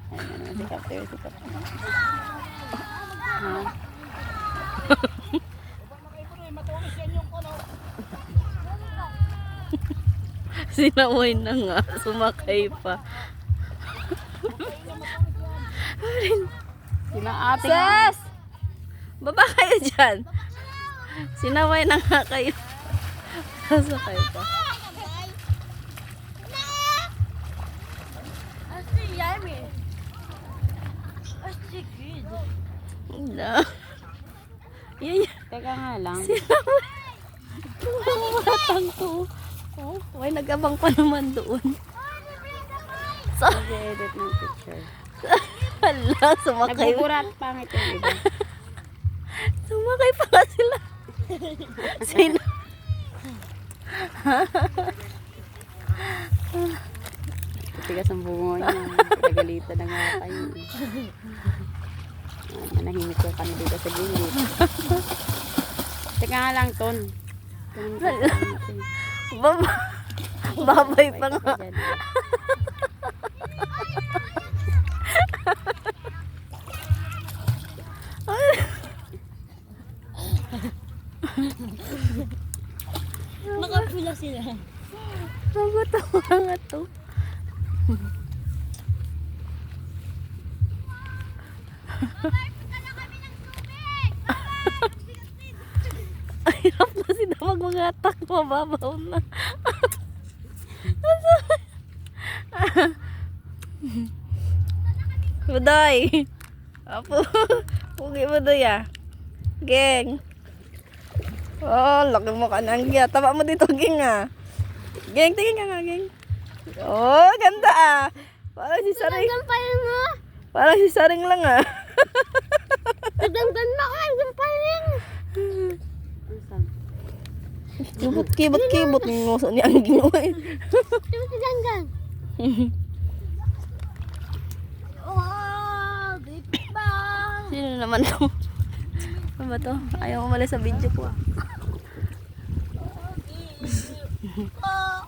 Ayan naman si Kapter, si Kapter. Ha? Sinaway na nga, sumakay pa. Sila ate. Sis! Baba kayo dyan. Sinaway na nga kayo. Sasakay pa. Wala. Yan yan. Teka nga lang. Sinaway. Batang to. Oh, may nag-abang pa naman doon. So, Mag-edit ng picture. hala, sumakay. Nagbuburat pangit yung iba. Sumakay pa nga sila. Sino? Tigas ang bungo niya. Nagalitan na nga kayo. Manahimik ko kami dito sa gilid. Teka nga lang, Ton. Babay pa nga. Nakapula sila. Tawa nga to. Ay, hirap na si Damag mag-atak. Mababaw na. Buday. Apo. Pugi Buday ah. Geng. Oh, laki mo ka nang giya. Taba mo dito, Geng ah. Geng, tingin ka nga, Geng. Oh, ganda ah. Parang si Saring. Gampaling mo. Parang si Saring lang ah. Nagdanggan mo ka. Gampaling. Kibot ng nguso ni Angging. Di ba si Danggan? Oh, di ba? Sino naman to? Ano ba to? Ayaw umalis sa video ko ah. Oh.